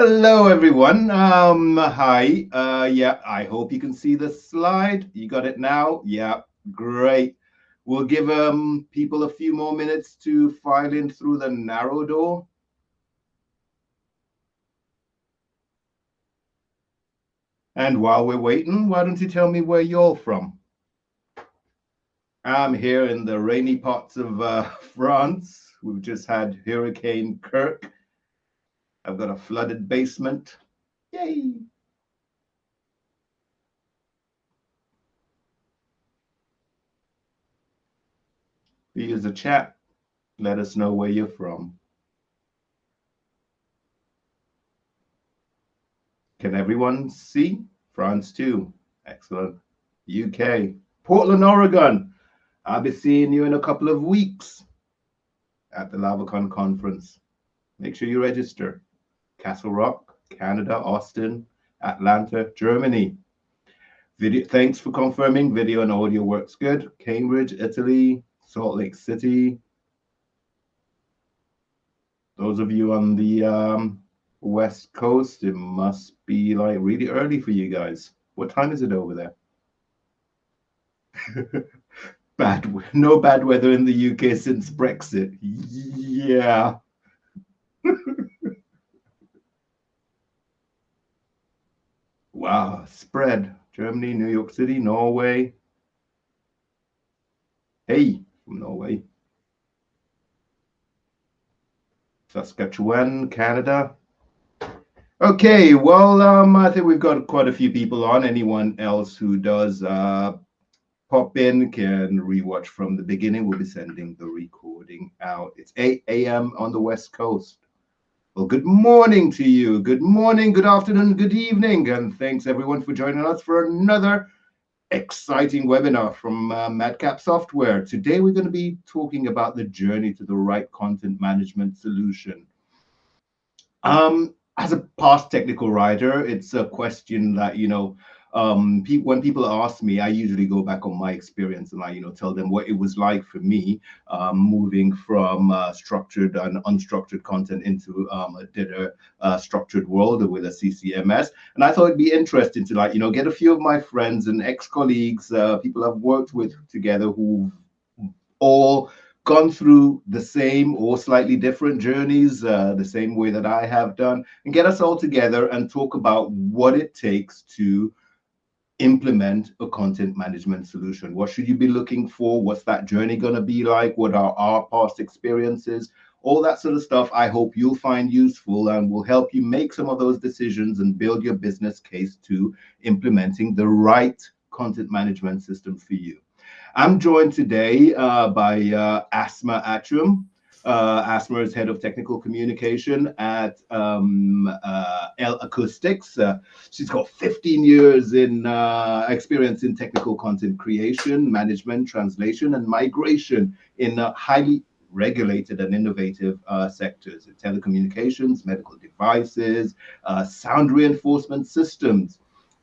Hello, everyone. Hi. Yeah, I hope you can see the slide. You got it now? Yeah, great. We'll give people a few more minutes to file in through the narrow door. And while we're waiting, why don't you tell me where you're from? I'm here in the rainy parts of France. We've just had Hurricane Kirk. I've got a flooded basement. Yay! Use the chat. Let us know where you're from. Can everyone see? France too. Excellent. UK. Portland, Oregon. I'll be seeing you in a couple of weeks at the LavaCon conference. Make sure you register. Castle Rock, Canada, Austin, Atlanta, Germany. Video, thanks for confirming. Video and audio works good. Cambridge, Italy, Salt Lake City. Those of you on the West Coast, it must be like really early for you guys. What time is it over there? No bad weather in the UK since Brexit. Yeah. Wow, spread. Germany, New York City, Norway. Hey, from Norway. Saskatchewan, Canada. Okay, well, I think we've got quite a few people on. Anyone else who does pop in can rewatch from the beginning. We'll be sending the recording out. It's 8 a.m. on the West Coast. Well, good morning to you. Good morning, good afternoon, good evening. And thanks everyone for joining us for another exciting webinar from Madcap Software. Today, we're going to be talking about the journey to the right content management solution. As a past technical writer, it's a question that, when people ask me, I usually go back on my experience and I, tell them what it was like for me moving from structured and unstructured content into a structured world with a CCMS. And I thought it'd be interesting to get a few of my friends and ex-colleagues, people I've worked with together who've all gone through the same or slightly different journeys, the same way that I have done, and get us all together and talk about what it takes to implement a content management solution. What should you be looking for? What's that journey going to be like? What are our past experiences? All that sort of stuff I hope you'll find useful and will help you make some of those decisions and build your business case to implementing the right content management system for you. I'm joined today by Asmaa Achouham. Asmaa is head of technical communication at L-Acoustics. She's got 15 years in experience in technical content creation, management, translation, and migration in highly regulated and innovative sectors in telecommunications, medical devices, sound reinforcement systems.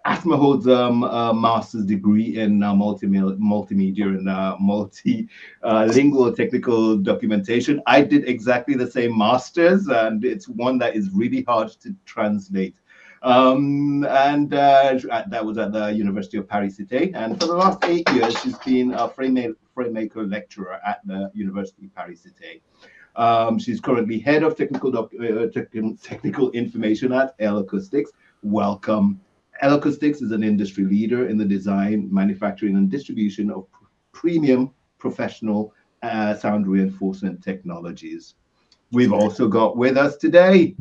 Asmaa holds a master's degree in multimedia and multilingual technical documentation. I did exactly the same master's, and it's one that is really hard to translate. That was at the University of Paris-Cité. And for the last 8 years, she's been a FrameMaker lecturer at the University of Paris-Cité. She's currently head of technical information at L-Acoustics. Welcome. L-Acoustics is an industry leader in the design, manufacturing, and distribution of premium professional sound reinforcement technologies. We've also got with us today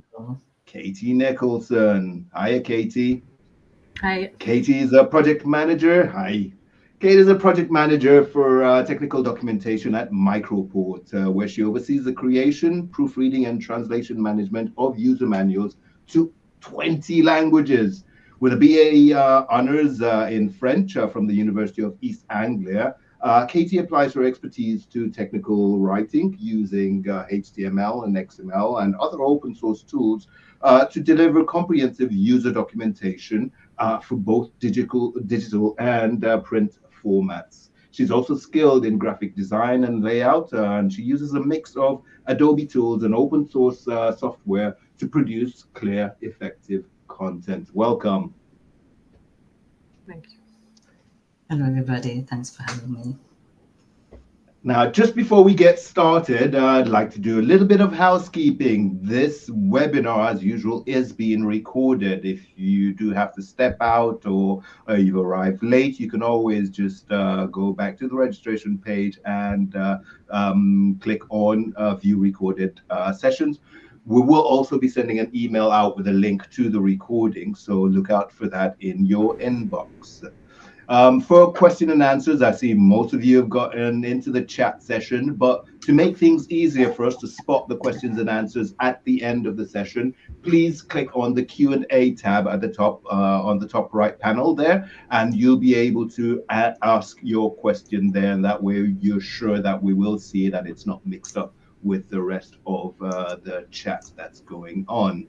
Katie Nicholson. Hiya, Katie. Hi. Katie is a project manager. Hi. Katie is a project manager for technical documentation at Microport, where she oversees the creation, proofreading, and translation management of user manuals to 20 languages. With a BA honors in French from the University of East Anglia, Katie applies her expertise to technical writing using HTML and XML and other open source tools to deliver comprehensive user documentation for both digital and print formats. She's also skilled in graphic design and layout, and she uses a mix of Adobe tools and open source software to produce clear, effective content. Welcome. Thank you. Hello, everybody. Thanks for having me. Now, just before we get started, I'd like to do a little bit of housekeeping. This webinar, as usual, is being recorded. If you do have to step out or you've arrived late, you can always just go back to the registration page and click on view recorded sessions. We will also be sending an email out with a link to the recording, so look out for that in your inbox. For question and answers, I see most of you have gotten into the chat session, but to make things easier for us to spot the questions and answers at the end of the session, please click on the Q&A tab at the top, on the top right panel there, and you'll be able to ask your question there, and that way you're sure that we will see that it's not mixed up with the rest of the chat that's going on.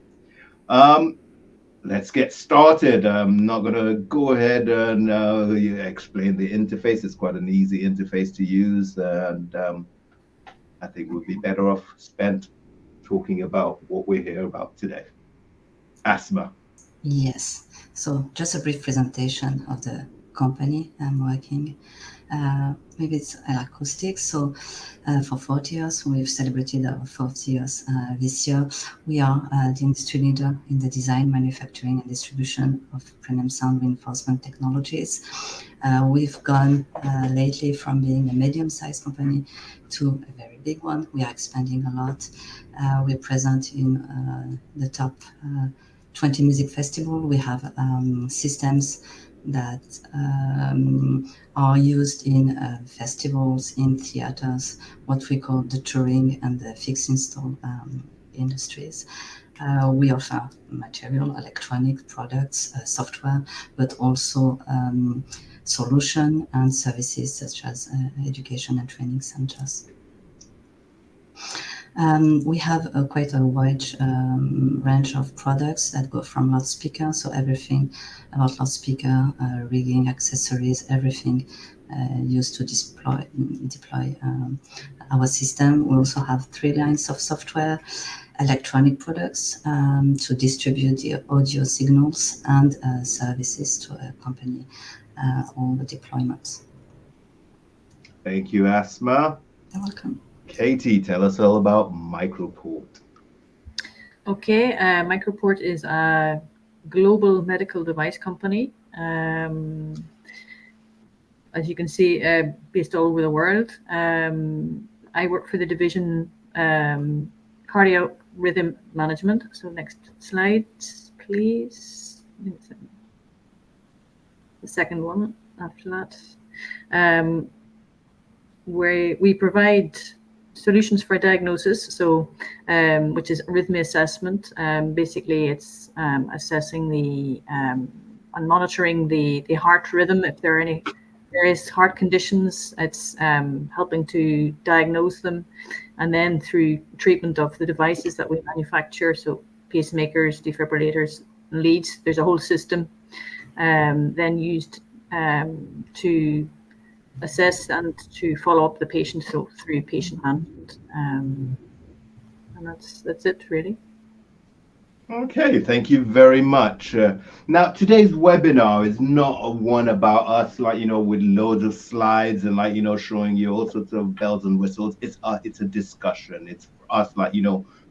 Let's get started. I'm not going to go ahead and explain the interface. It's quite an easy interface to use, and I think we'd be better off spent talking about what we're here about today. Asmaa. Yes. So just a brief presentation of the company I'm working. Maybe it's L-Acoustics. So for 40 years, we've celebrated our 40 years this year. We are the industry leader in the design, manufacturing, and distribution of premium sound reinforcement technologies. We've gone lately from being a medium-sized company to a very big one. We are expanding a lot. We're present in the top 20 music festivals. We have systems that are used in festivals, in theaters, what we call the touring and the fixed install industries. We offer material, electronic products, software, but also solution and services such as education and training centers. We have quite a wide range of products that go from loudspeaker, so everything about loudspeaker, rigging, accessories, everything used to deploy our system. We also have 3 lines of software, electronic products to distribute the audio signals, and services to accompany all the deployments. Thank you, Asmaa. You're welcome. Katie, tell us all about Microport. Okay, Microport is a global medical device company. As you can see, based all over the world. I work for the division cardio rhythm management. So next slide, please. The second one after that. Where we provide solutions for diagnosis, so which is arrhythmia assessment. Basically, it's assessing the and monitoring the heart rhythm. If there are any various heart conditions, it's helping to diagnose them, and then through treatment of the devices that we manufacture, so pacemakers, defibrillators, leads. There's a whole system then used to assess and to follow up the patient, so through patient management, and that's it really. Okay, thank you very much. Now, today's webinar is not one about us, like, with loads of slides and, like, showing you all sorts of bells and whistles. It's a discussion. It's for us, like,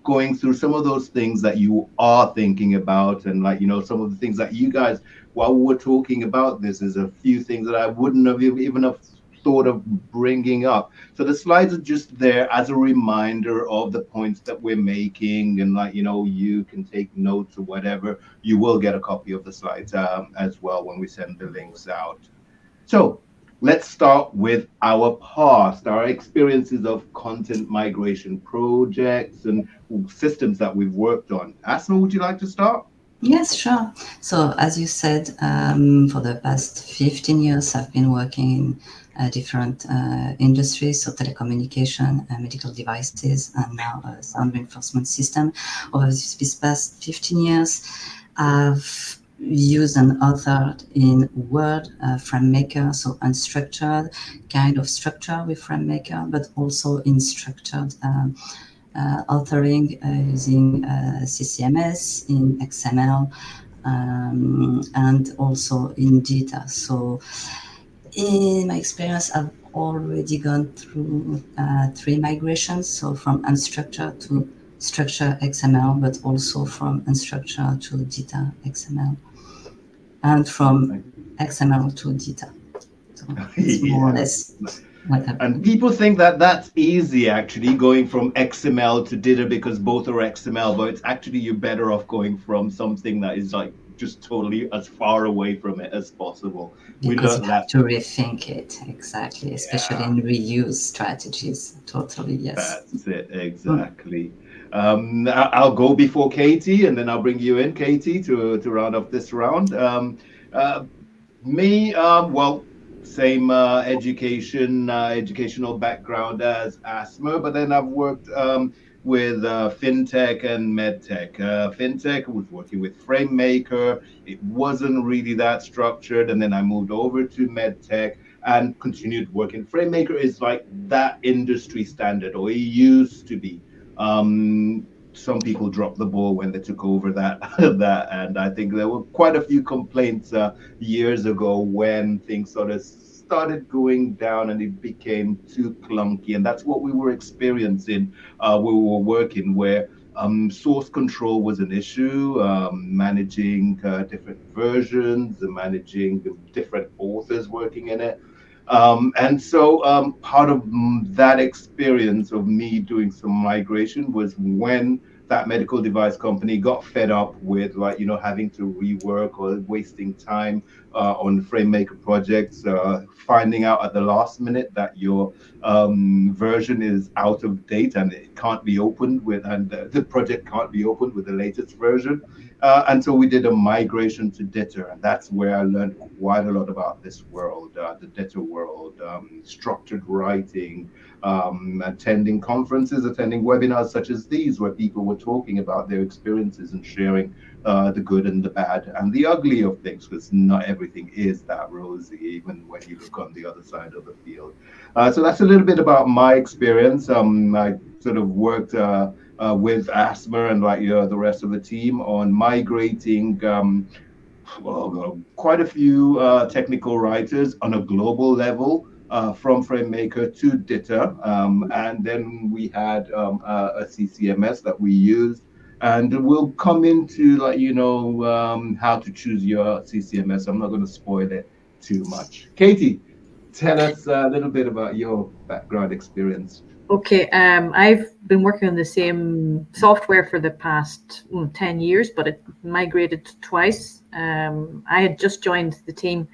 going through some of those things that you are thinking about, and, like, some of the things that you guys, while we're talking about this, is a few things that I wouldn't have even have thought of bringing up. So the slides are just there as a reminder of the points that we're making, and, like, you can take notes or whatever. You will get a copy of the slides as well when we send the links out. So let's start with our past, our experiences of content migration projects and systems that we've worked on. Asmaa, would you like to start? Yes, sure. So as you said, for the past 15 years, I've been working in different industries, so telecommunication, medical devices, and now sound reinforcement system. Over this past 15 years, I've used and authored in Word, FrameMaker, so unstructured kind of structure with FrameMaker, but also in structured authoring using CCMS, in XML, and also in data. So in my experience, I've already gone through 3 migrations, so from unstructured to structured XML, but also from unstructured to data XML, and from XML to data. So it's more or less what I've And people think that that's easy, actually, going from XML to data because both are XML, but it's actually you're better off going from something that is like just totally as far away from it as possible. We because you learned have that. to rethink it, exactly, especially Yeah, in reuse strategies. Totally, yes. that's it, exactly. I'll go before Katie, and then I'll bring you in, Katie, to round off this round. Uh, Me, well, same educational background as Asma, but then I've worked with fintech and medtech. Fintech was working with FrameMaker. It wasn't really that structured, and then I moved over to medtech and continued working. FrameMaker is like that industry standard, or it used to be. Some people dropped the ball when they took over that that, and I think there were quite a few complaints years ago when things sort of started going down and it became too clunky. And that's what we were experiencing where we were working, where source control was an issue, managing different versions, managing different authors working in it. And so part of that experience of me doing some migration was when that medical device company got fed up with, like, having to rework or wasting time on FrameMaker projects, finding out at the last minute that your version is out of date and it can't be opened with, and the project can't be opened with the latest version. And so we did a migration to Ditter, and that's where I learned quite a lot about this world, the Ditter world, structured writing, attending conferences, attending webinars such as these, where people were talking about their experiences and sharing the good and the bad and the ugly of things, because not everything is that rosy, even when you look on the other side of the field. So that's a little bit about my experience. I sort of worked with Asma and like the rest of the team on migrating quite a few technical writers on a global level from FrameMaker to Ditter. And then we had a CCMS that we used. And we'll come into how to choose your CCMS. I'm not going to spoil it too much. Katie, tell us a little bit about your background experience. Okay, I've been working on the same software for the past 10 years, but it migrated twice. I had just joined the team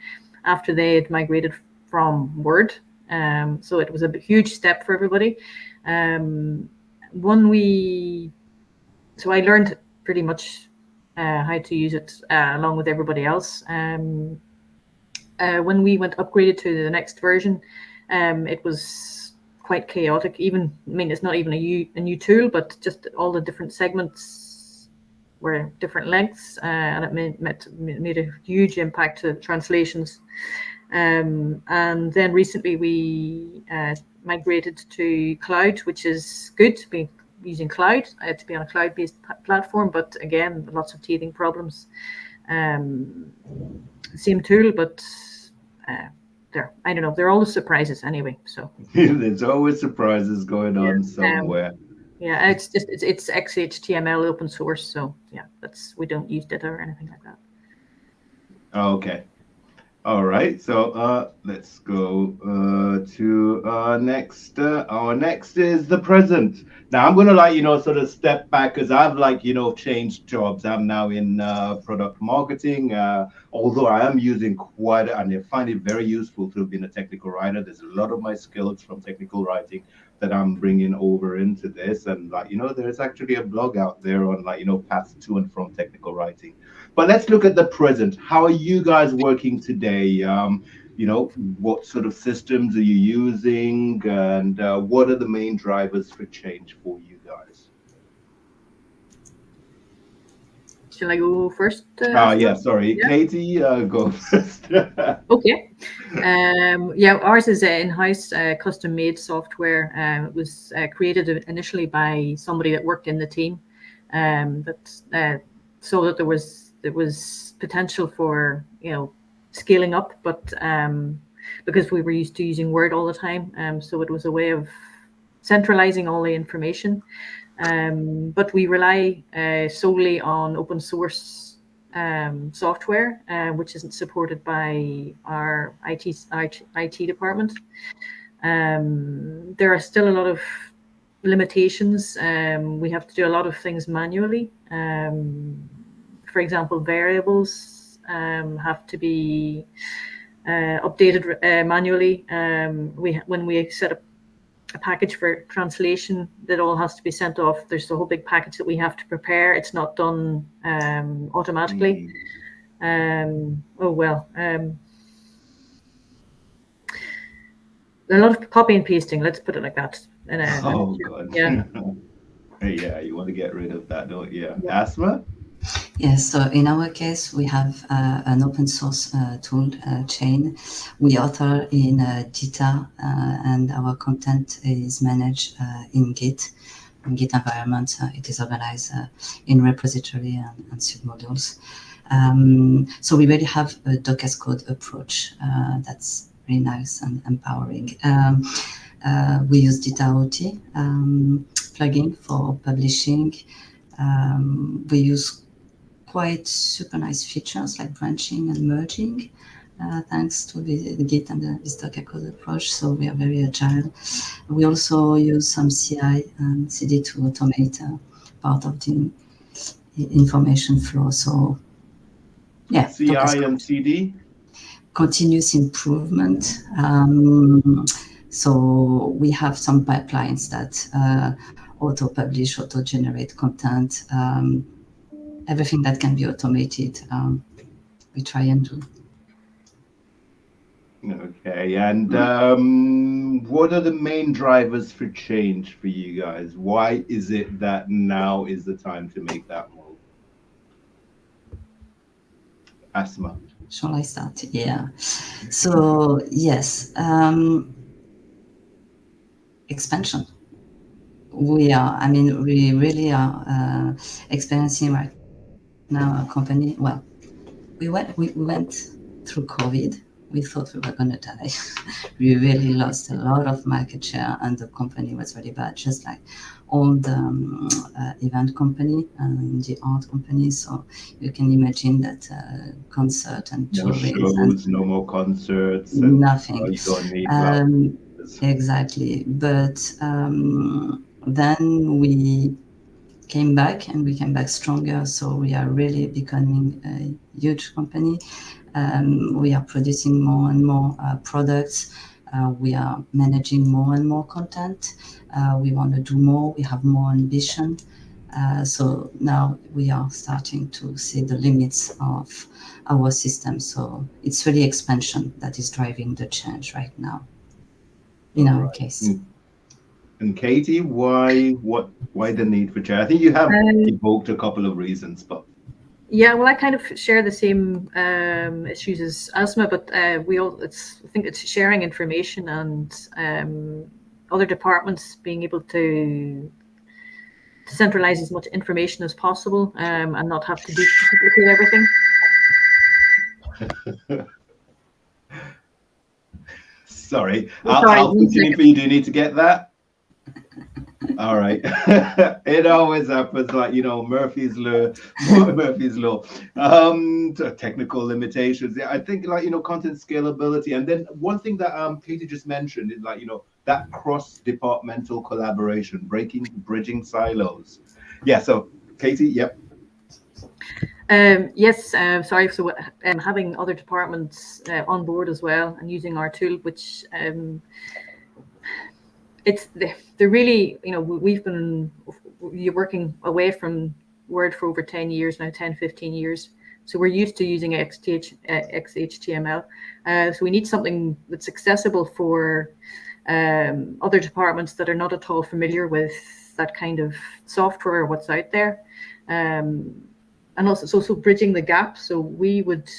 after they had migrated from Word. So it was a huge step for everybody. So I learned pretty much how to use it along with everybody else. When we went upgraded to the next version, it was quite chaotic. It's not even a new tool, but just all the different segments were different lengths, and it made a huge impact to translations. And then recently we migrated to cloud, which is good to be using cloud, to be on a cloud-based platform, but again, lots of teething problems. Same tool, but I don't know. There are always surprises anyway. So There's always surprises going on somewhere. Yeah, it's XHTML open source. So yeah, we don't use data or anything like that. Okay. All right, so let's go to next. Our next is the present. Now I'm gonna sort of step back because I've changed jobs. I'm now in product marketing. Although I am using and I find it very useful to have been a technical writer. There's a lot of my skills from technical writing that I'm bringing over into this, and there's actually a blog out there on paths to and from technical writing. But let's look at the present. How are you guys working today? What sort of systems are you using, and what are the main drivers for change for you guys? Shall I go first? Yeah, sorry. Yeah. Katie, go first. Okay. Yeah, ours is in-house custom-made software. It was created initially by somebody that worked in the team, that saw that there was potential for scaling up, but because we were used to using Word all the time, so it was a way of centralizing all the information. But we rely solely on open source software, which isn't supported by our IT department. There are still a lot of limitations. We have to do a lot of things manually. For example, variables have to be updated manually. When we set up a package for translation, that all has to be sent off. There's a whole big package that we have to prepare. It's not done automatically. A lot of copy and pasting, let's put it like that. Oh God. Yeah. Yeah, you want to get rid of that, don't you? Yeah. Asmaa? Yes, so in our case, we have an open source tool chain. We author in Gita, and our content is managed in Git environment. It is organized in repository and submodules. So we really have a Docker code approach that's really nice and empowering. We use Gita-OT plugin for publishing. We use quite super nice features like branching and merging, thanks to the Git and this Docker code approach. So we are very agile. We also use some CI and CD to automate part of the information flow. So yeah, CI and CD? Continuous improvement. So we have some pipelines that auto-publish, auto-generate content. Everything that can be automated, we try and do. Okay, and what are the main drivers for change for you guys? Why is it that now is the time to make that move? Asmaa. Shall I start? Yeah. So yes, expansion. We really are experiencing right now a company. Well, we went through COVID. We thought we were going to die. We really lost a lot of market share, and the company was really bad, just like all the event company and the art companies. So you can imagine that concert and touring, shows, no more concerts, nothing. You don't need exactly. But then we came back, and we came back stronger. So we are really becoming a huge company. We are producing more and more products. We are managing more and more content. We want to do more. We have more ambition. So now we are starting to see the limits of our system. So it's really expansion that is driving the change right now in our case. And Katie, why the need for change? I think you have evoked a couple of reasons, but yeah, well, I kind of share the same issues as Asmaa, but I think it's sharing information and other departments being able to centralize as much information as possible and not have to duplicate everything. Sorry, I'll continue for you. Do you need to get that? All right. It always happens, like, Murphy's law. Technical limitations. Yeah, I think, like, content scalability. And then one thing that Katie just mentioned is, like, that cross-departmental collaboration, bridging silos. Yeah, so Katie, yep. Yes, sorry. So having other departments on board as well and using our tool, which they're really, we've been working away from Word for over 10 years now, 10, 15 years. So we're used to using XHTML. So we need something that's accessible for other departments that are not at all familiar with that kind of software or what's out there. and also it's also bridging the gap. So we would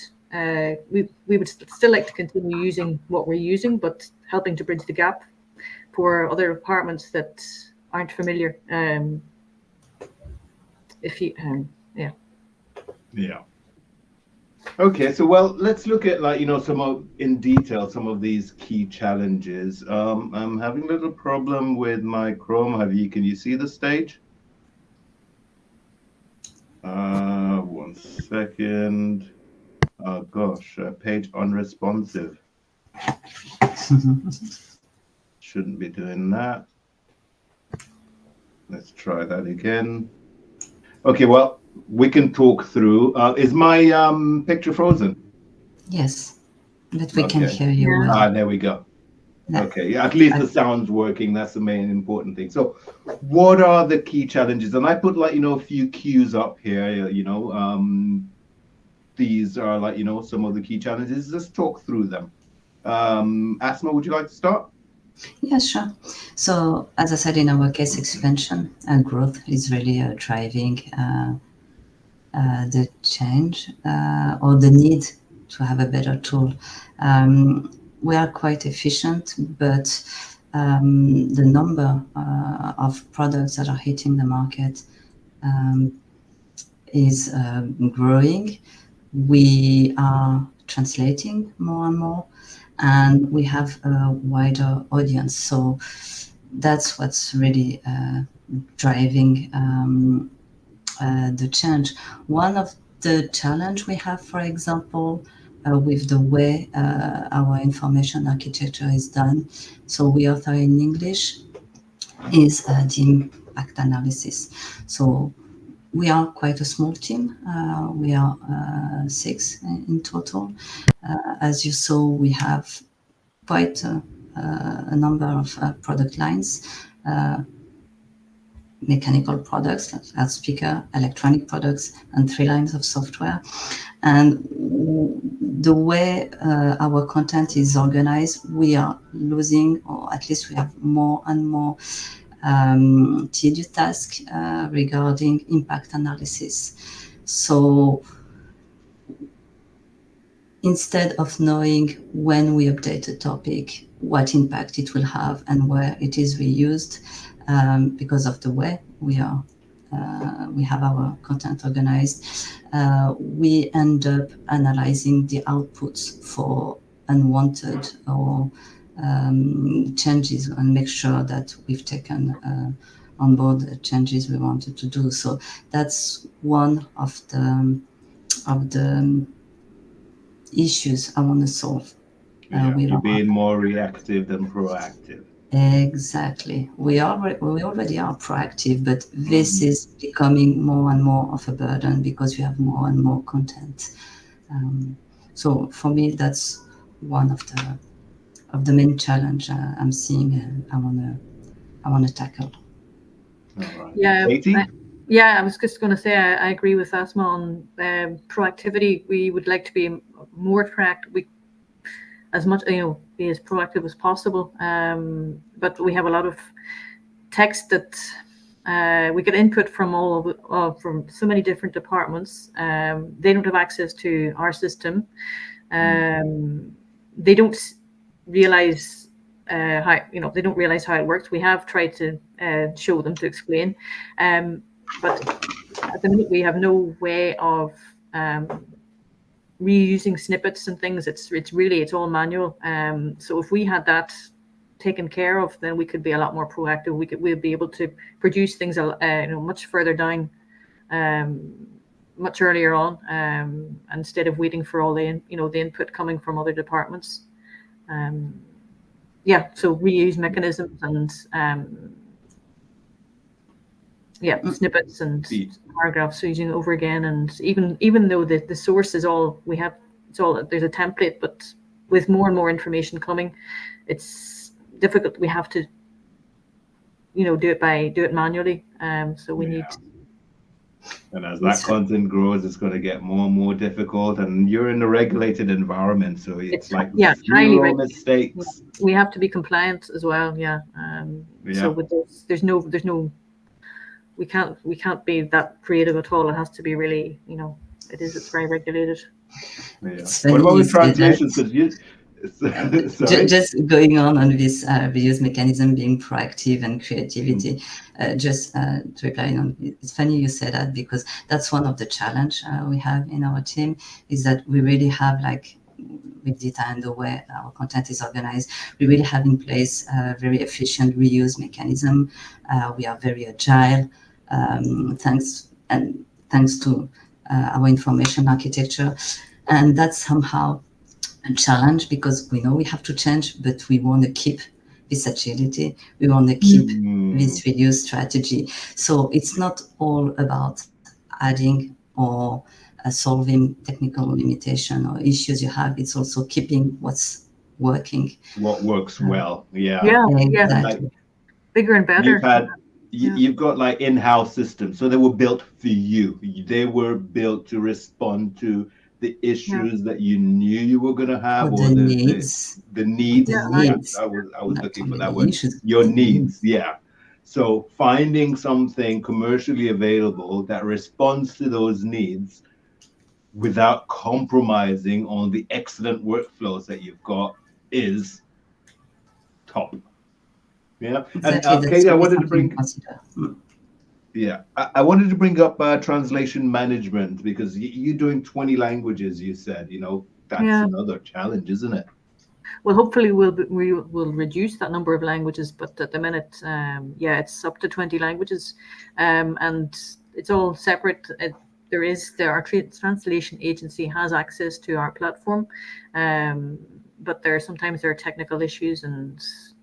still like to continue using what we're using, but helping to bridge the gap for other departments that aren't familiar. Yeah. Okay, so well, let's look at in detail some of these key challenges. I'm having a little problem with my Chrome. Can you see the stage? 1 second. Oh gosh, page unresponsive. Shouldn't be doing that. Let's try that again. Okay, well, we can talk through. Is my picture frozen? Yes, but we can hear you Yeah. well. There we go. Okay, yeah, at least the sound's working. That's the main important thing. So what are the key challenges? And I put a few cues up here, these are some of the key challenges. Let's talk through them. Asmaa, would you like to start? Yeah, sure. So as I said, in our case, expansion and growth is really driving the change or the need to have a better tool. We are quite efficient, but the number of products that are hitting the market is growing. We are translating more and more, and we have a wider audience. So that's what's really driving the change. One of the challenge we have, for example, with the way our information architecture is done, so we author in English, is the impact analysis. So we are quite a small team. We are 6 in total. As you saw, we have quite a number of product lines. Mechanical products, loudspeaker, electronic products, and 3 lines of software. And the way our content is organized, we are losing, or at least we have more and more tedious tasks regarding impact analysis. So instead of knowing when we update a topic, what impact it will have and where it is reused, because of the way we have our content organized, we end up analyzing the outputs for unwanted or changes and make sure that we've taken on board the changes we wanted to do. So that's one of the issues I want to solve. You're being more reactive than proactive. Exactly. We already are proactive, but this is becoming more and more of a burden because we have more and more content. So for me, that's one of the main challenge I'm seeing and I wanna tackle. All right. Yeah. Katie? I was just going to say I agree with Asmaa on proactivity. We would like to be more proactive. As much, be as proactive as possible. But we have a lot of text that we get input from from so many different departments. They don't have access to our system. They don't realize how they don't realize how it works. We have tried to show them, to explain, but at the minute we have no way of reusing snippets and things. It's all manual. So if we had that taken care of, then we could be a lot more proactive. We'd be able to produce things much further down, much earlier on, instead of waiting for all the input coming from other departments. So reuse mechanisms and snippets and paragraphs using it over again. And even though the source is all we have, there's a template, but with more and more information coming, it's difficult. We have to do it manually. So we need. And as that content grows, it's going to get more and more difficult. And you're in a regulated environment, so it's like zero mistakes. We have to be compliant as well. So with this, we can't be that creative at all. It has to be really, you know, it's very regulated. Yeah. What about with translations? Sorry? Just going on this reuse mechanism being proactive and creativity, just to reply on, it's funny you say that, because that's one of the challenge we have in our team, is that we really have, like, with data and the way our content is organized, we really have in place a very efficient reuse mechanism. We are very agile, thanks to our information architecture, and that's somehow a challenge, because we know we have to change, but we want to keep this agility. We want to keep this reuse strategy. So it's not all about adding or solving technical limitation or issues you have. It's also keeping what's working. What works well. Yeah. Yeah. Exactly. Like, bigger and better. You've got like in-house systems, so they were built for you. They were built to respond to the issues that you knew you were going to have, or the needs. Yeah, I was looking for that word. Your needs, yeah. So finding something commercially available that responds to those needs without compromising on the excellent workflows that you've got is top. Yeah, exactly. And Katie, I wanted to bring. Yeah, I wanted to bring up translation management, because you're doing 20 languages. You said, you know, that's another challenge, isn't it? Well, hopefully we will reduce that number of languages, but at the minute, it's up to 20 languages, and it's all separate. Our translation agency has access to our platform, but sometimes there are technical issues and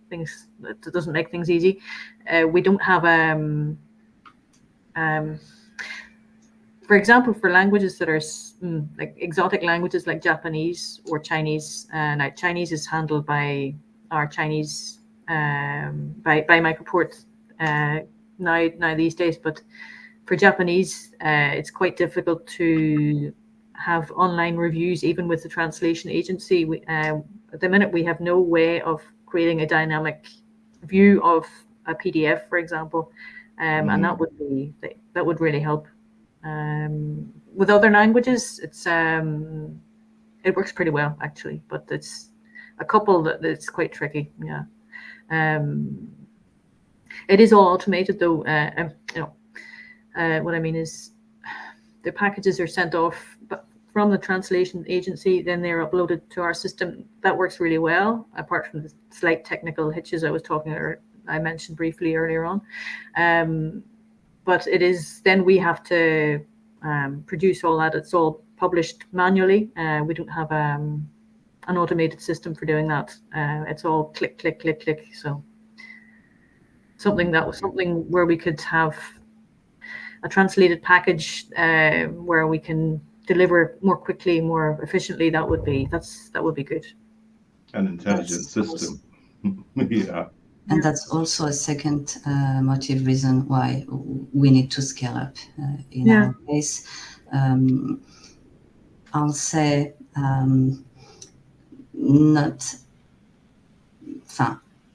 things that doesn't make things easy. We don't have for example, for languages that are like exotic languages like Japanese or Chinese, like Chinese is handled by our Chinese by Microport now these days. But for Japanese, it's quite difficult to have online reviews, even with the translation agency. At the minute, we have no way of creating a dynamic view of a PDF, for example, and that would really help. With other languages, it works pretty well actually, but it's a couple that's quite tricky. Yeah, it is all automated though. What I mean is, the packages are sent off from the translation agency, then they're uploaded to our system. That works really well, apart from the slight technical hitches I mentioned briefly earlier on. But it is, then we have to produce all that. It's all published manually. We don't have an automated system for doing that. It's all click, click, click, click. So something where we could have a translated package where we can deliver more quickly, more efficiently. That would be good. An intelligent system. Yeah. And that's also a second motive reason why we need to scale up in our case. I'll say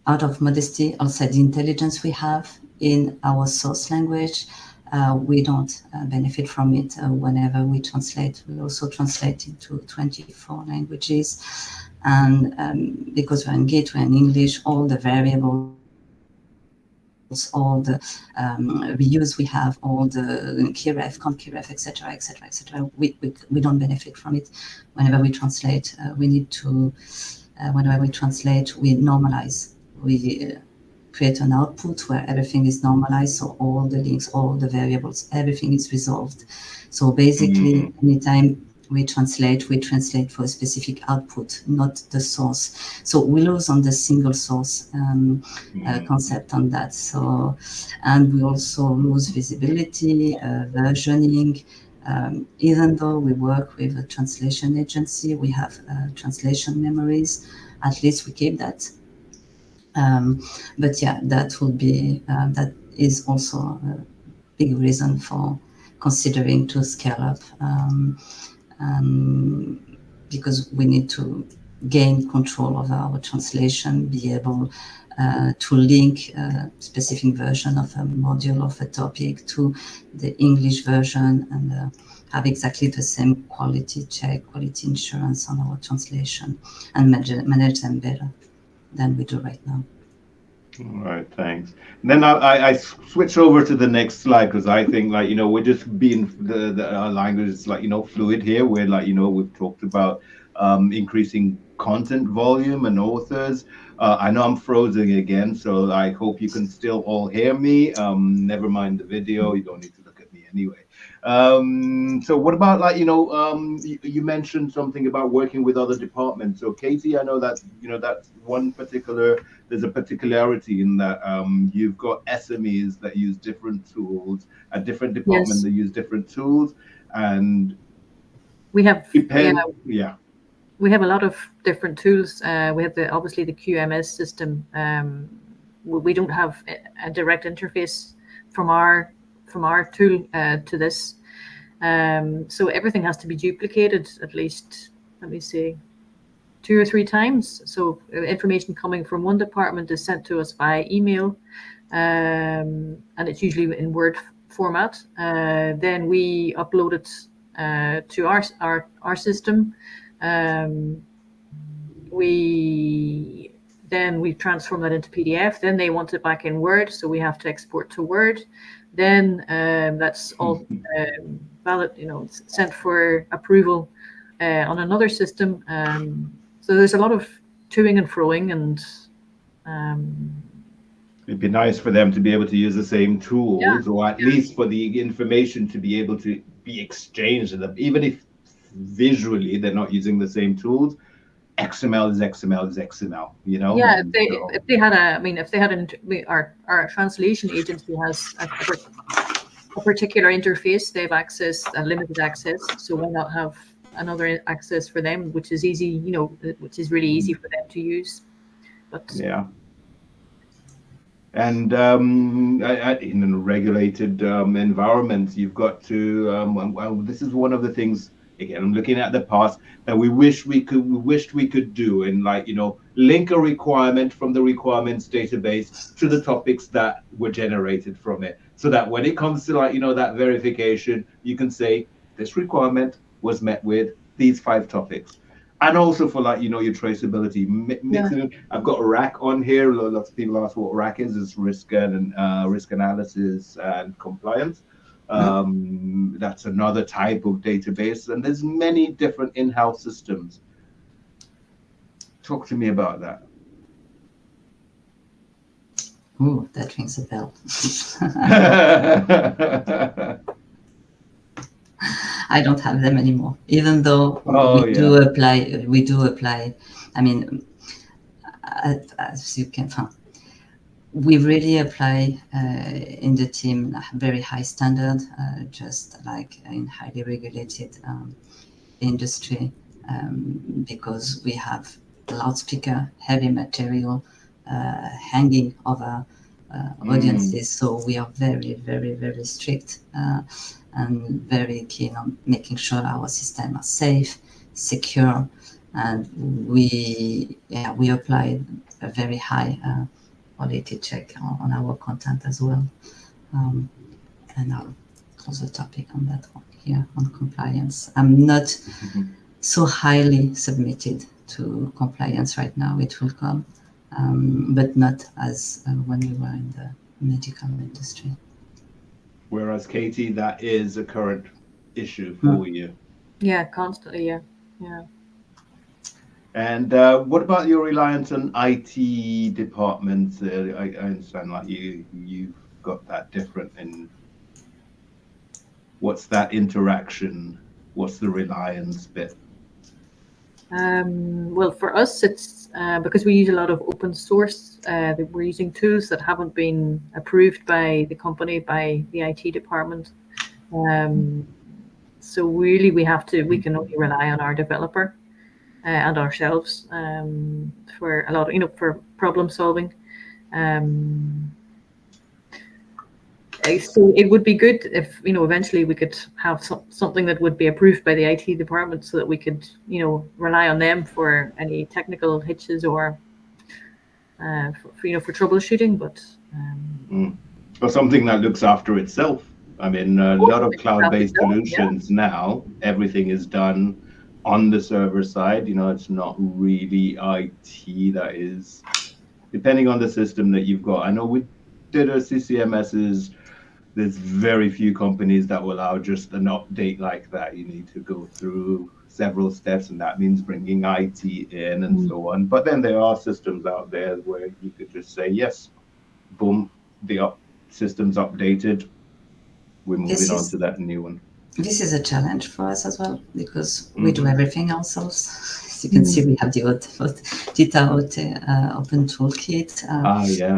out of modesty, I'll say the intelligence we have in our source language, we don't benefit from it whenever we translate. We also translate into 24 languages. And because we're in Git, we're in English, all the variables, all the reuse we have, all the keyref, conkeyref, etc., we don't benefit from it. Whenever we translate, whenever we translate, we normalize. We create an output where everything is normalized, so all the links, all the variables, everything is resolved. So basically, anytime we translate for a specific output, not the source. So we lose on the single source concept on that. So, and we also lose visibility, versioning. Even though we work with a translation agency, we have translation memories. At least we keep that. But yeah, that is also a big reason for considering to scale up. Because we need to gain control of our translation, be able to link a specific version of a module of a topic to the English version, and have exactly the same quality check, quality insurance on our translation, and manage them better than we do right now. All right, thanks. And then I switch over to the next slide, because I think, like, you know, we're just being our language is, like, you know, fluid here. We're, like, you know, we've talked about increasing content volume and authors. I know I'm frozen again, so I hope you can still all hear me. Never mind the video. You don't need to look at me anyway. So what about, like, you know, you mentioned something about working with other departments. So Katie, I know that, you know, that's one particular, there's a particularity in that you've got SMEs that use different tools, a different department that use different tools, and we have we have a lot of different tools. We have obviously the QMS system. We don't have a direct interface from our tool to this, so everything has to be duplicated at least, let me see, 2 or 3 times. So information coming from one department is sent to us via email, and it's usually in Word format. Then we upload it to our system. We transform that into PDF. Then they want it back in Word, so we have to export to Word. Then that's all valid, you know, it's sent for approval on another system. So there's a lot of toing and froing, and it'd be nice for them to be able to use the same tools, or at least for the information to be able to be exchanged, even if visually they're not using the same tools. XML is XML is XML, you know. Yeah, if they had our translation agency has a particular interface. They have limited access, so why not have another access for them, which is easy, you know, which is really easy for them to use. But yeah. And in a regulated environment, you've got to. Well, this is one of the things. Again, I'm looking at the past that we wished we could do, and, like, you know, link a requirement from the requirements database to the topics that were generated from it, so that when it comes to, like, you know, that verification, you can say this requirement was met with these 5 topics. And also for, like, you know, your traceability. I've got RAC on here. Lots of people ask what RAC is. It's risk analysis and compliance. That's another type of database, and there's many different in-house systems. Talk to me about that. Ooh, that rings a bell. I don't have them anymore, even though we do apply. I mean, as you can find, we really apply in the team a very high standard, just like in highly regulated industry, because we have loudspeaker, heavy material hanging over audiences. So we are very, very, very strict and very keen on making sure our systems are safe, secure, and we apply a very high quality check on our content as well. And I'll close the topic on that one here on compliance. I'm not so highly submitted to compliance right now. It will come, but not as when we were in the medical industry. Whereas, Katie, that is a current issue for you. Yeah, constantly, yeah. And what about your reliance on IT departments? I understand, like, you've got that different. And what's that interaction? What's the reliance bit? Well, for us, it's because we use a lot of open source. That we're using tools that haven't been approved by the company, by the IT department. So really, we can only rely on our developer and ourselves for a lot of, for problem solving. So it would be good if, eventually we could have something that would be approved by the IT department, so that we could, rely on them for any technical hitches or for troubleshooting, but or something that looks after itself. I mean, a lot of cloud-based solutions now, everything is done on the server side. It's not really IT that is, depending on the system that you've got. I know with data CCMSs, there's very few companies that will allow just an update like that. You need to go through several steps, and that means bringing IT in and so on. But then there are systems out there where you could just say, yes, boom, the system's updated. We're moving on to that new one. This is a challenge for us as well, because we do everything ourselves. As you can see, we have the Data Open Toolkit.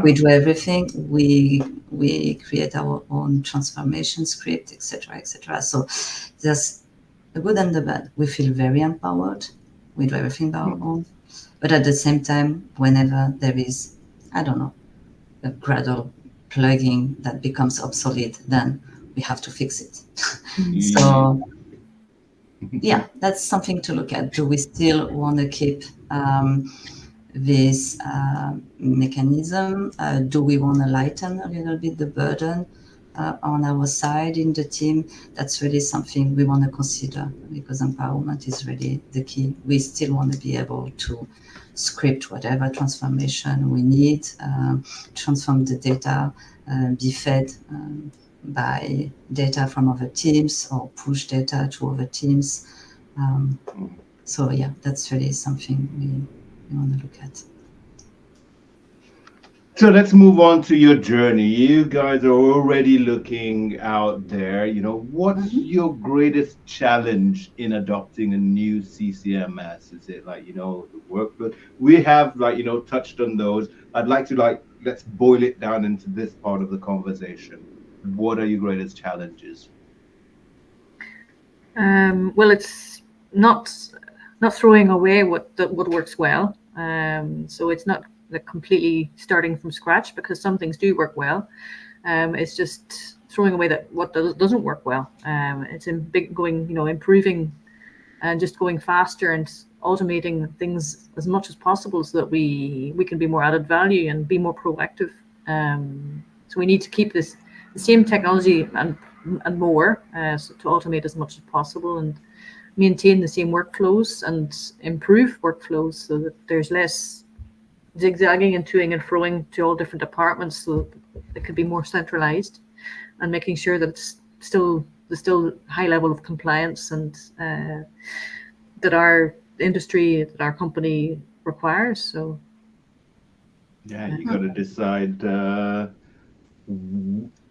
We do everything. We create our own transformation script, etc., etc. So there's the good and the bad. We feel very empowered. We do everything by our own. But at the same time, whenever there is, I don't know, a gradual plugging that becomes obsolete, then we have to fix it. So yeah, that's something to look at. Do we still want to keep this mechanism? Do we want to lighten a little bit the burden on our side in the team? That's really something we want to consider, because empowerment is really the key. We still want to be able to script whatever transformation we need, transform the data, be fed by data from other teams, or push data to other teams. So yeah, that's really something we want to look at. So let's move on to your journey. You guys are already looking out there. What's your greatest challenge in adopting a new CCMS? Is it the workload? We have touched on those. I'd like to let's boil it down into this part of the conversation. What are your greatest challenges? Well, it's not throwing away what works well. So it's not completely starting from scratch, because some things do work well. It's just throwing away what doesn't work well. It's improving and just going faster and automating things as much as possible, so that we can be more added value and be more proactive. So we need to keep the same technology and more, so to automate as much as possible and maintain the same workflows and improve workflows, so that there's less zigzagging and toing and froing to all different departments, so it could be more centralized, and making sure that it's still high level of compliance and that our industry, that our company requires. So yeah, you got to decide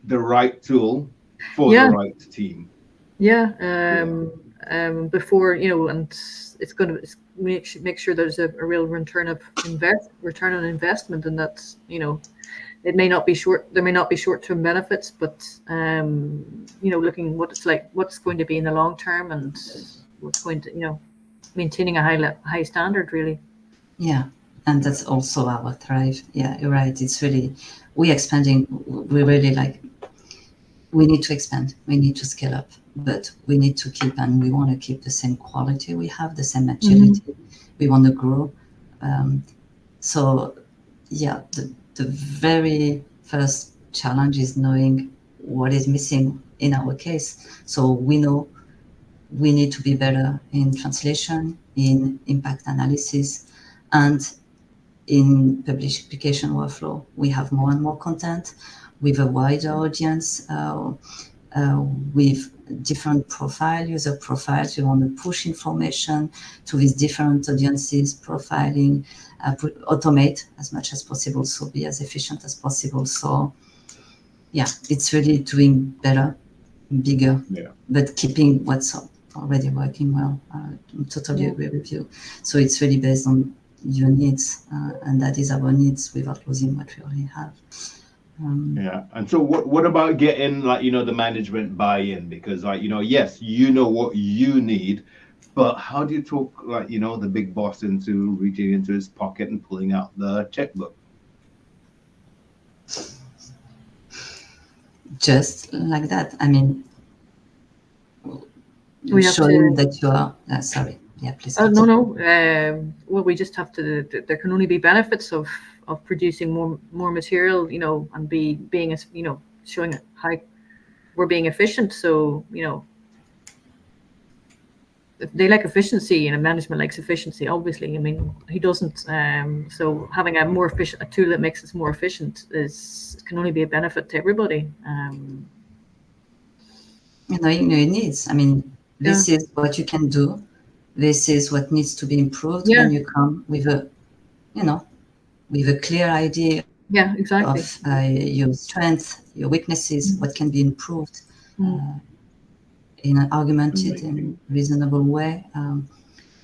the right tool for the right team. Before and it's going to make sure there's a real return on investment, and that's it may not be there may not be short-term benefits, but looking what it's like, what's going to be in the long term, and what's going to maintaining a high standard, really. Yeah, and that's also our thrive. Yeah, you're right. It's really we expanding. We really we need to expand. We need to scale up, but we need to keep, and we want to keep the same quality we have, the same agility. We want to grow. So yeah, the very first challenge is knowing what is missing in our case. So we know we need to be better in translation, in impact analysis, and in publication workflow. We have more and more content with a wider audience, with different user profiles. We want to push information to these different audiences, profiling, automate as much as possible, so be as efficient as possible. So yeah, it's really doing better, bigger, but keeping what's already working well. I totally agree with you. So it's really based on your needs, and that is our needs, without losing what we already have. And so what about getting the management buy-in? Because yes, what you need, but how do you talk the big boss into reaching into his pocket and pulling out the checkbook? Just like that. I mean, showing that you are sorry. Yeah, please. No. Well, we just have to. There can only be benefits of producing more material, and being as showing how we're being efficient. So they like efficiency, and management likes efficiency. Obviously, I mean, who doesn't? So having a more efficient a tool that makes us more efficient can only be a benefit to everybody. Knowing your needs. I mean, this is what you can do. This is what needs to be improved. When you come with a, with a clear idea exactly. of your strengths, your weaknesses, what can be improved in an argumented and reasonable way.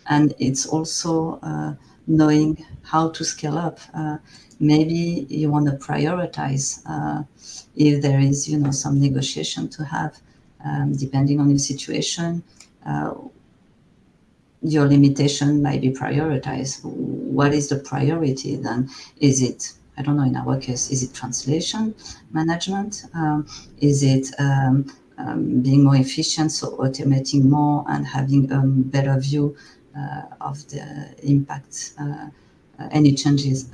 And it's also knowing how to scale up. Maybe you want to prioritize if there is, some negotiation to have, depending on your situation. Your limitation might be prioritized. What is the priority then? Is it, I don't know, in our case, is it translation management? Is it being more efficient, so automating more and having a better view of the impact any change has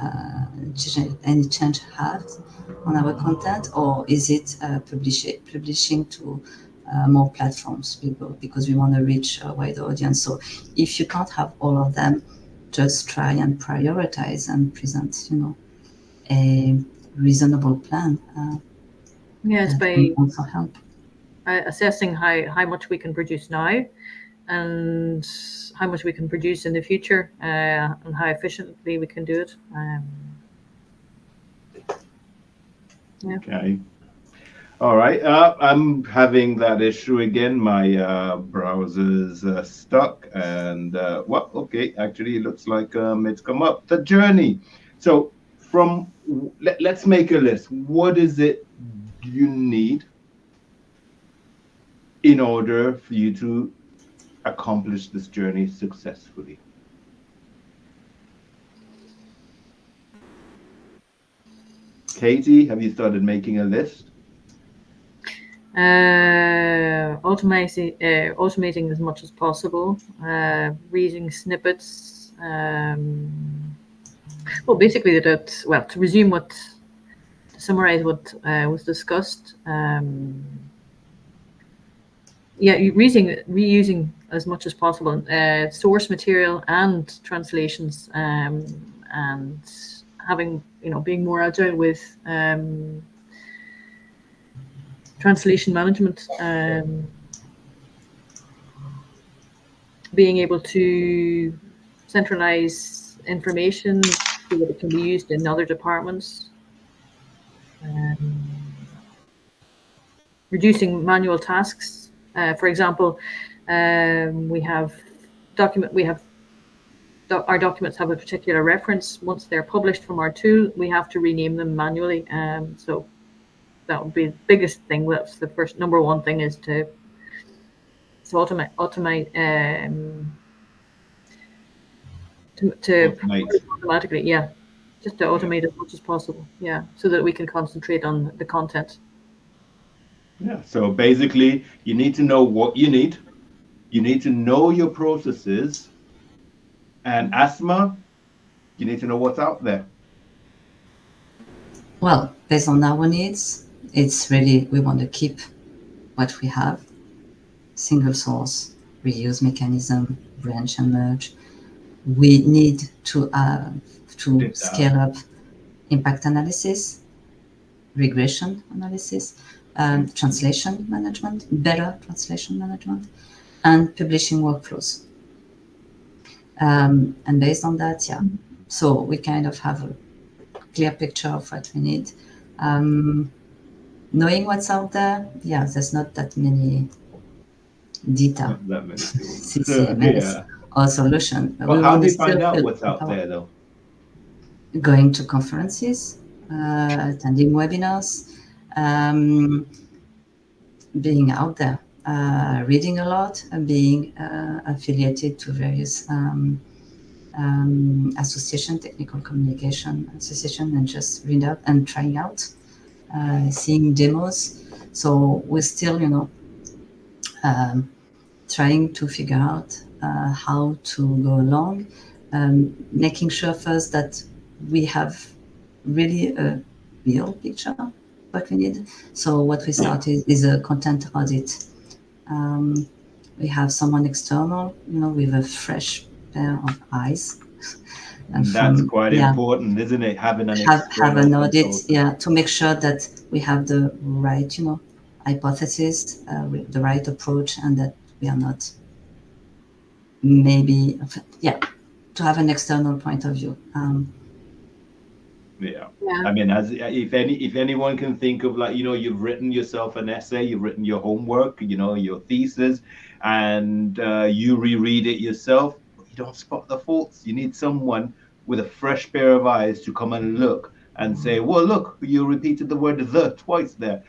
on our content? Or is it publishing to more platforms, because we want to reach a wider audience? So if you can't have all of them, just try and prioritize and present, a reasonable plan. It's by also help assessing how much we can produce now and how much we can produce in the future, and how efficiently we can do it. Okay. All right. I'm having that issue again. My browser's stuck, and okay. Actually, it looks like it's come up. The journey. So let's make a list. What is it you need in order for you to accomplish this journey successfully? Katie, have you started making a list? Automating as much as possible, reading snippets. Well, basically to summarize what was discussed. Reusing as much as possible source material and translations, and having, being more agile with translation management, being able to centralize information so that it can be used in other departments, reducing manual tasks. For example, our documents have a particular reference. Once they're published from our tool, we have to rename them manually. So that would be the biggest thing. That's the first number one thing, is to automate automatically. Yeah, just to automate as much as possible. Yeah, so that we can concentrate on the content. Yeah. So basically, you need to know what you need. You need to know your processes. And Asmaa, you need to know what's out there. Well, based on our needs, it's really, we want to keep what we have. Single source, reuse mechanism, branch and merge. We need to scale up impact analysis, regression analysis, translation management, better translation management, and publishing workflows. And based on that, so we kind of have a clear picture of what we need. Knowing what's out there, there's not that many data, CCMS or solution. Well, how do you find out what's out there, though? Going to conferences, attending webinars, being out there, reading a lot, and being affiliated to various association, technical communication association, and just read out and trying out, seeing demos. So we're still, trying to figure out how to go along, making sure first that we have really a real picture what we need. So what we started is a content audit. We have someone external, with a fresh pair of eyes, and That's from quite yeah, important, isn't it? Having an have external an audit, consultant. to make sure that we have the right, hypothesis, with the right approach, and that we are not maybe, to have an external point of view. Yeah. Yeah. I mean, as if anyone can think of, like, you've written yourself an essay, you've written your homework, your thesis, and you reread it yourself, but you don't spot the faults. You need someone with a fresh pair of eyes to come and look and say, well, look, you repeated the word the twice there.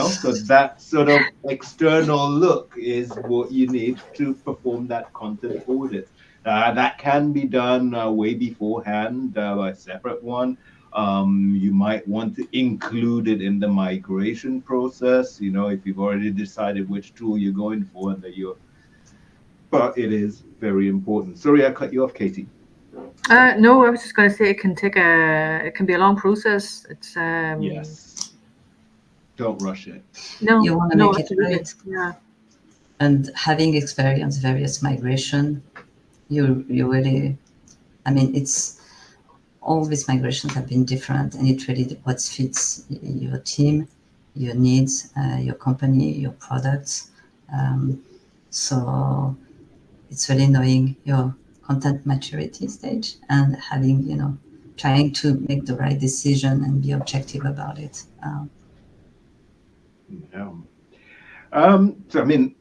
So that sort of external look is what you need to perform that content audit. That can be done way beforehand by a separate one. You might want to include it in the migration process, if you've already decided which tool you're going for, and that but it is very important. Sorry, I cut you off, Katie. No, I was just going to say it can be a long process. It's Yes. Don't rush it. No, You want to no, make it absolutely. right. Yeah. And having experienced various migration, you really, it's all these migrations have been different, and it really what fits your team, your needs, your company, your products. So it's really knowing your content maturity stage and having, trying to make the right decision and be objective about it. Yeah. So I mean,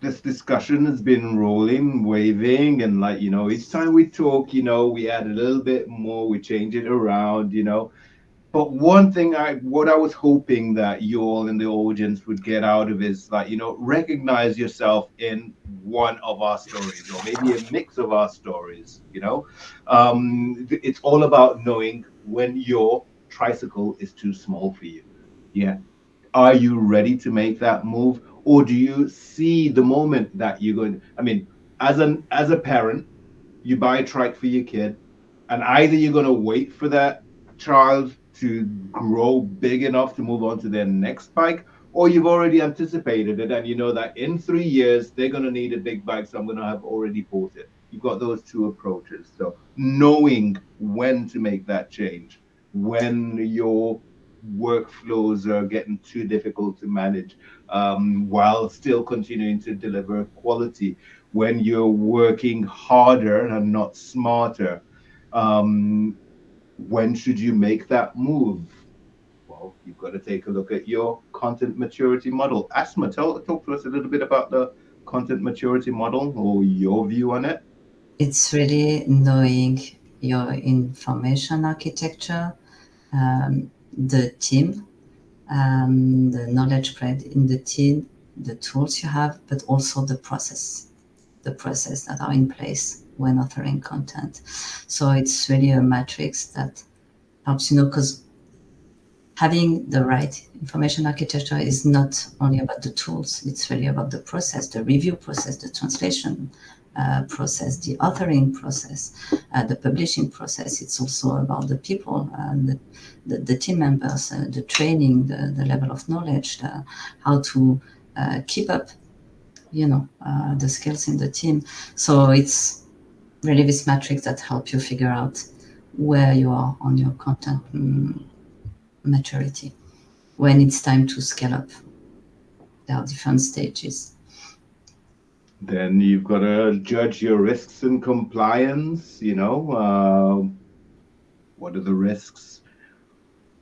this discussion has been rolling, waving, and, like, each time we talk, we add a little bit more, we change it around. But one thing what I was hoping that you all in the audience would get out of is, like, recognize yourself in one of our stories, or maybe a mix of our stories. It's all about knowing when your tricycle is too small for you. Yeah. Are you ready to make that move, or do you see the moment that you're going? I mean, as a parent, you buy a trike for your kid, and either you're going to wait for that child to grow big enough to move on to their next bike, or you've already anticipated it and you know that in 3 years they're going to need a big bike, so I'm going to have already bought it. You've got those two approaches. So knowing when to make that change, when your workflows are getting too difficult to manage, while still continuing to deliver quality, when you're working harder and not smarter, when should you make that move? Well, you've got to take a look at your content maturity model. Asma, talk to us a little bit about the content maturity model, or your view on it. It's really knowing your information architecture, the team, the knowledge spread in the team, the tools you have, but also the process that are in place when authoring content. So it's really a matrix that helps, because having the right information architecture is not only about the tools, it's really about the process, the review process, the translation process, the authoring process, the publishing process. It's also about the people, the team members, the training, the level of knowledge, how to keep up, the skills in the team. So it's really this matrix that helps you figure out where you are on your content maturity. When it's time to scale up, there are different stages. Then you've got to judge your risks and compliance. What are the risks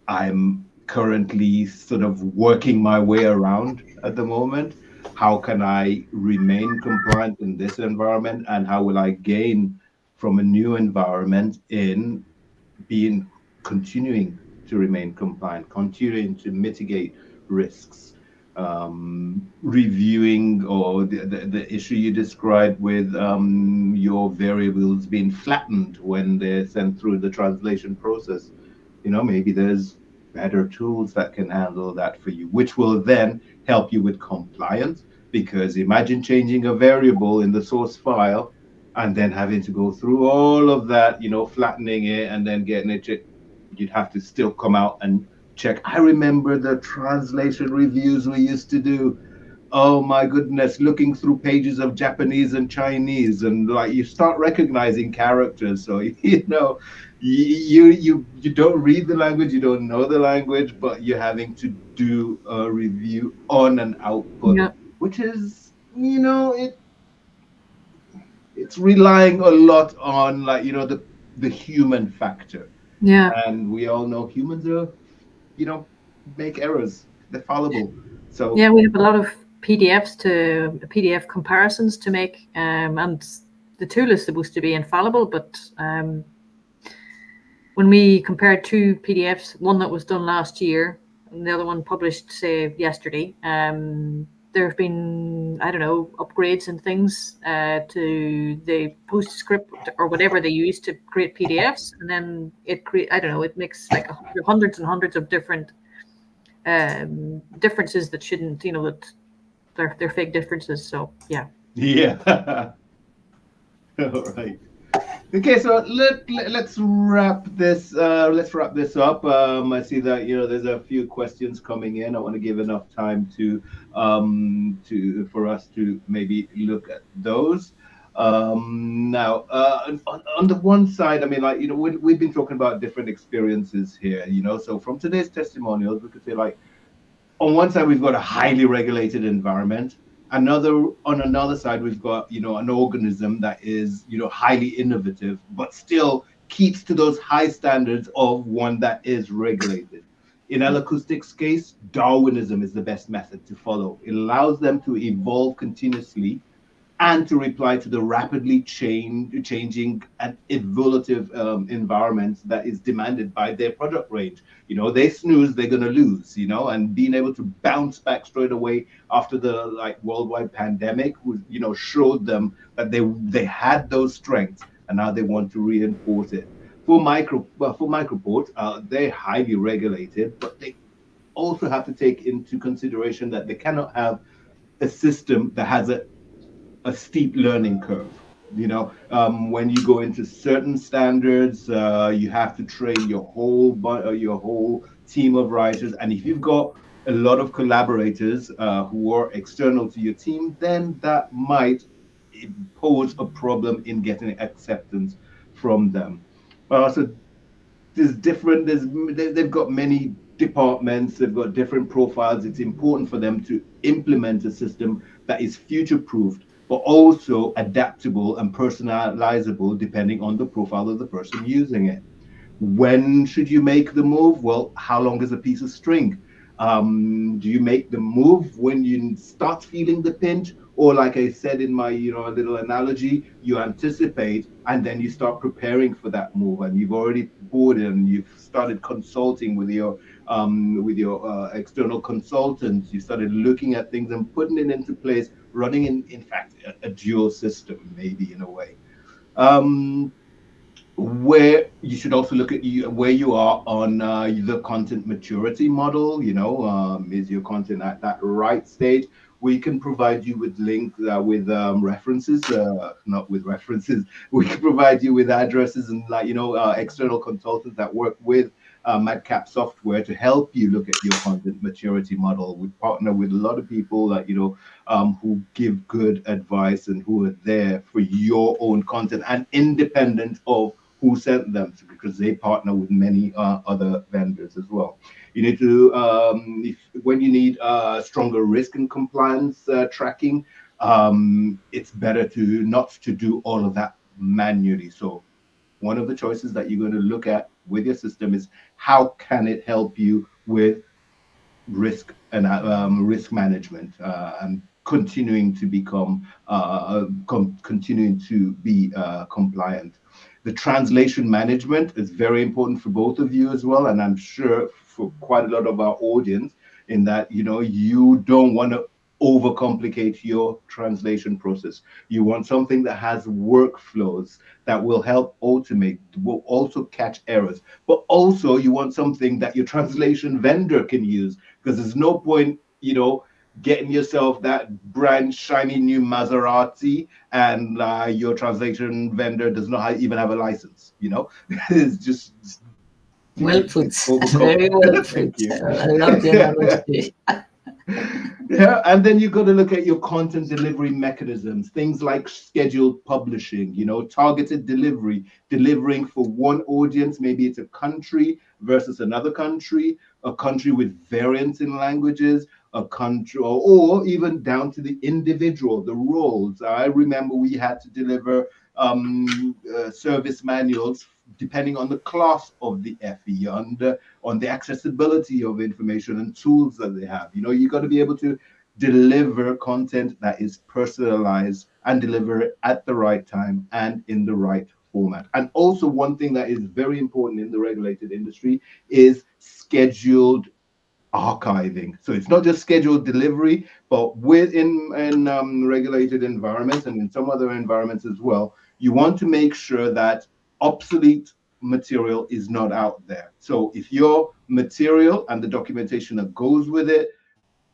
I'm currently sort of working my way around at the moment? How can I remain compliant in this environment, and how will I gain from a new environment in being continuing to remain compliant, continuing to mitigate risks? Reviewing, or the issue you described with your variables being flattened when they're sent through the translation process. Maybe there's better tools that can handle that for you, which will then help you with compliance. Because imagine changing a variable in the source file and then having to go through all of that, flattening it and then getting it checked. you'd have to still come out and check. I remember the translation reviews we used to do. Oh my goodness, looking through pages of Japanese and Chinese, and like you start recognizing characters. So you don't read the language, you don't know the language, but you're having to do a review on an output, Yeah. which is it's relying a lot on like the human factor. Yeah. And we all know humans are make errors, they're fallible. So Yeah, we have a lot of PDF comparisons to make, and the tool is supposed to be infallible, but when we compared two PDFs, one that was done last year and the other one published, say, yesterday, there have been, I don't know, upgrades and things to the PostScript or whatever they use to create PDFs, and then it makes like hundreds and hundreds of different differences that shouldn't, that they're fake differences. So yeah. yeah. All right. Okay, so let's wrap this up. I see that there's a few questions coming in. I want to give enough time for us to maybe look at those. Now, on the one side, I mean, like we've been talking about different experiences here. So from today's testimonials, we could say like on one side we've got a highly regulated environment. On another side we've got an organism that is highly innovative but still keeps to those high standards of one that is regulated. In L-Acoustics case, Darwinism is the best method to follow. It allows them to evolve continuously and to reply to the rapidly changing and evolutive environment that is demanded by their product range. They snooze, they're going to lose, and being able to bounce back straight away after the worldwide pandemic, showed them that they had those strengths and now they want to reinforce it. For Microport, they're highly regulated, but they also have to take into consideration that they cannot have a system that has a steep learning curve. When you go into certain standards, you have to train your whole team of writers, and if you've got a lot of collaborators who are external to your team, then that might pose a problem in getting acceptance from them. So they've got many departments, they've got different profiles. It's important for them to implement a system that is future proofed but also adaptable and personalizable depending on the profile of the person using it. When should you make the move? Well, how long is a piece of string? Do you make the move when you start feeling the pinch? Or like I said in my little analogy, you anticipate and then you start preparing for that move, and you've already bought it and you've started consulting with your external consultants. You started looking at things and putting it into place, running in fact a dual system, maybe in a way. Where you should also look at where you are on the content maturity model. Is your content at that right stage? We can provide you with links with references, not with references. We can provide you with addresses and external consultants that work with Madcap software to help you look at your content maturity model. We partner with a lot of people that who give good advice and who are there for your own content and independent of who sent them, because they partner with many other vendors as well. You need to, when you need stronger risk and compliance tracking, it's better not to do all of that manually. So one of the choices that you're going to look at with your system is how can it help you with risk and risk management and continuing to become continuing to be compliant. The translation management is very important for both of you as well, and I'm sure for quite a lot of our audience, in that you don't want to overcomplicate your translation process. You want something that has workflows that will help automate, will also catch errors, but also you want something that your translation vendor can use, because there's no point getting yourself that brand shiny new Maserati and your translation vendor does not even have a license. It's just Well put. Overcome. Very well Thank put. you. I love the analogy. Yeah, and then you've got to look at your content delivery mechanisms, things like scheduled publishing, targeted delivery, delivering for one audience. Maybe it's a country versus another country, a country with variants in languages, a country, or even down to the individual, the roles. I remember we had to deliver service manuals depending on the class of the FE, on the accessibility of information and tools that they have. You got to be able to deliver content that is personalized and deliver it at the right time and in the right format. And also, one thing that is very important in the regulated industry is scheduled archiving. So it's not just scheduled delivery, but within regulated environments and in some other environments as well, you want to make sure that obsolete material is not out there. So if your material and the documentation that goes with it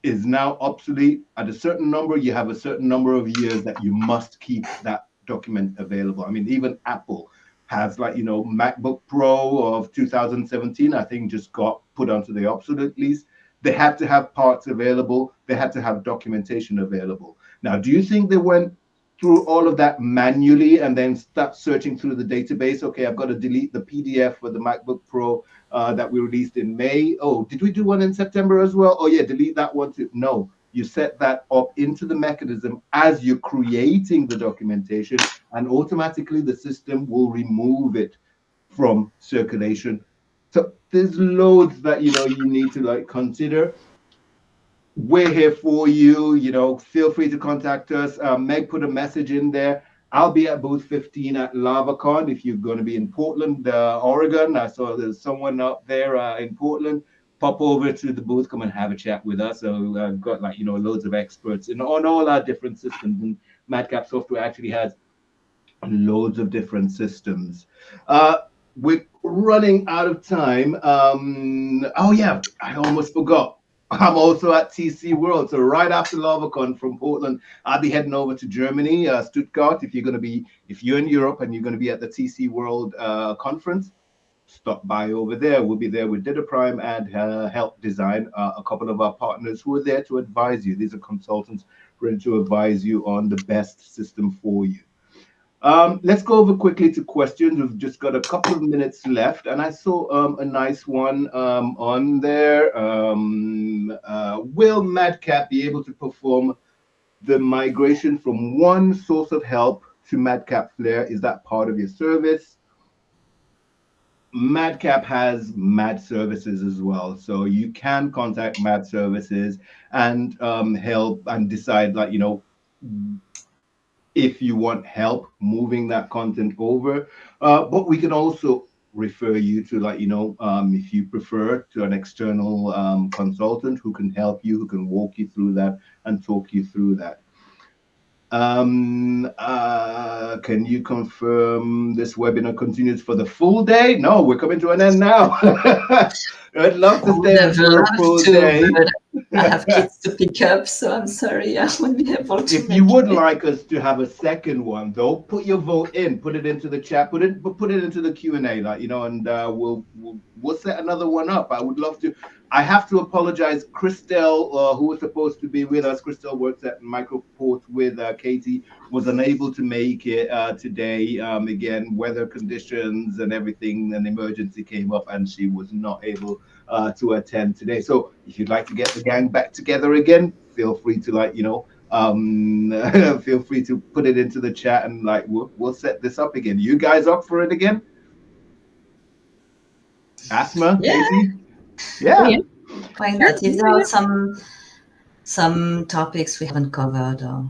is now obsolete at a certain number, you have a certain number of years that you must keep that document available. I mean, even Apple has, like, MacBook Pro of 2017, I think, just got put onto the obsolete list. They had to have parts available. They had to have documentation available. Now, do you think they went through all of that manually and then start searching through the database? Okay, I've got to delete the PDF for the MacBook Pro that we released in May. Oh, did we do one in September as well? Oh yeah, delete that one too. No, you set that up into the mechanism as you're creating the documentation, and automatically the system will remove it from circulation. So there's loads that you need to consider. We're here for you. Feel free to contact us. Meg put a message in there. I'll be at booth 15 at LavaCon if you're going to be in Portland, Oregon. I saw there's someone up there in Portland. Pop over to the booth, come and have a chat with us. So I've got loads of experts on all our different systems, and Madcap Software actually has loads of different systems. We're running out of time. Oh yeah, I almost forgot. I'm also at TC World. So right after LavaCon from Portland, I'll be heading over to Germany, Stuttgart. If you're in Europe and you're going to be at the TC World conference, stop by over there. We'll be there with Data Prime and Help Design, a couple of our partners who are there to advise you. These are consultants ready to advise you on the best system for you. Let's go over quickly to questions. We've just got a couple of minutes left, and I saw a nice one on there. Will Madcap be able to perform the migration from one source of help to Madcap Flare? Is that part of your service? Madcap has Mad Services as well, so you can contact Mad Services and help and decide, if you want help moving that content over, but we can also refer you to if you prefer, to an external consultant who can help you, who can walk you through that and talk you through that. Can you confirm this webinar continues for the full day? No, we're coming to an end now. I'd love to stay for a full day. I have kids to pick up, so I'm sorry I won't be able to. If you would like us to have a second one, though, put your vote in, put it into the chat, put it into the Q&A, and we'll set another one up. I would love to. I have to apologize. Christelle, who was supposed to be with us, Christelle works at Microport with Katie, was unable to make it today. Again, weather conditions and everything, an emergency came up, and she was not able to attend today. So if you'd like to get the gang back together again, feel free to feel free to put it into the chat, and we'll set this up again. You guys up for it again? Asmaa, yeah. Katie? Yeah. Why not? If there are some topics we haven't covered or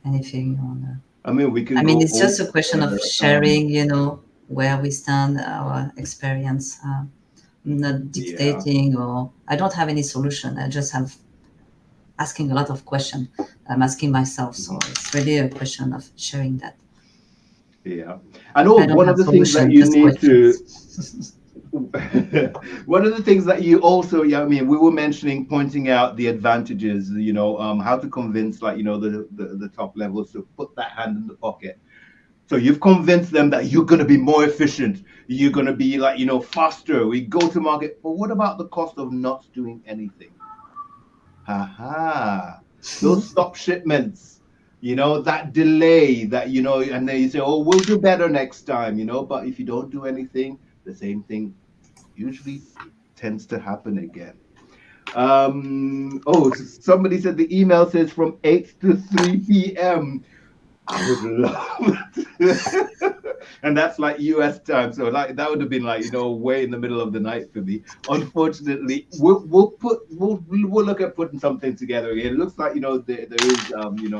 anything on. I mean, we can. It's just a question of sharing, where we stand, our experience. Not dictating, or I don't have any solution. I just have asking a lot of questions. I'm asking myself, so it's really a question of sharing that. Yeah, I know one of the things that you need to. One of the things that you also, we were mentioning, pointing out the advantages, how to convince, the top levels to put that hand in the pocket. So you've convinced them that you're going to be more efficient. You're going to be like, faster. We go to market. But what about the cost of not doing anything? Haha. Those stop shipments, that delay that, and then you say, oh, we'll do better next time, but if you don't do anything, the same thing usually tends to happen again. Somebody said the email says from 8 to 3 p.m. I would love it. And that's like US time. So like that would have been like, way in the middle of the night for me. Unfortunately, we'll look at putting something together again. It looks like, there is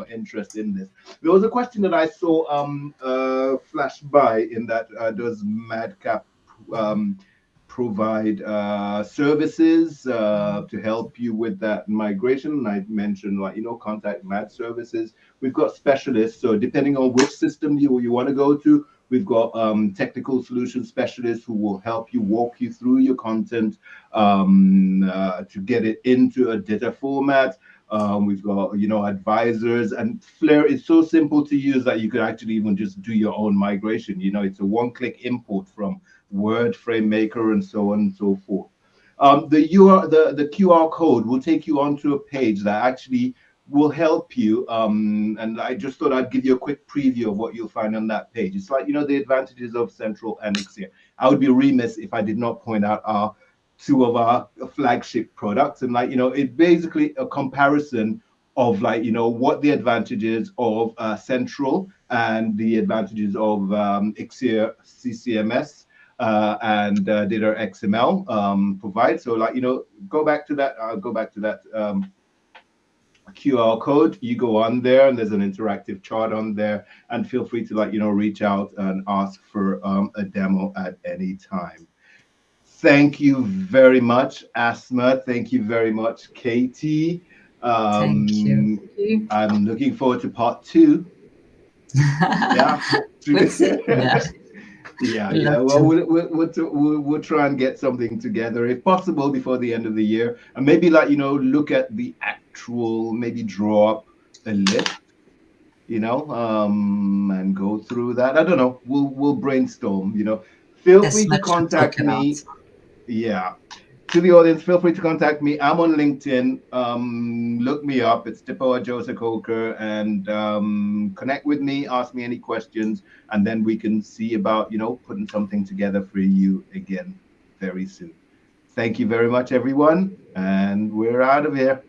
interest in this. There was a question that I saw flash by in that does Madcap provide services to help you with that migration. And I mentioned contact Mad services. We've got specialists. So depending on which system you want to go to, we've got technical solution specialists who will help you walk you through your content to get it into a data format. We've got, advisors, and Flare is so simple to use that you could actually even just do your own migration. It's a one-click import from Word, FrameMaker, and so on and so forth. The QR code will take you onto a page that actually will help you. And I just thought I'd give you a quick preview of what you'll find on that page. It's like, the advantages of Central and Elixir. I would be remiss if I did not point out two of our flagship products. And it's basically a comparison of what the advantages of Central and the advantages of Elixir CCMS and Data XML provide. So go back to that. I'll go back to that QR code. You go on there and there's an interactive chart on there, and feel free to reach out and ask for a demo at any time. Thank you very much, Asmaa. Thank you very much, Katie. Thank you. I'm looking forward to part 2. Yeah. Yeah. Well, we'll try and get something together, if possible, before the end of the year, and maybe look at the actual, maybe draw up a list, and go through that. I don't know. We'll brainstorm. Feel free to contact me. Yeah. To the audience, feel free to contact me. I'm on LinkedIn. Look me up. It's Dipo Ajose-Coker, and connect with me. Ask me any questions, and then we can see about putting something together for you again very soon. Thank you very much, everyone, and we're out of here.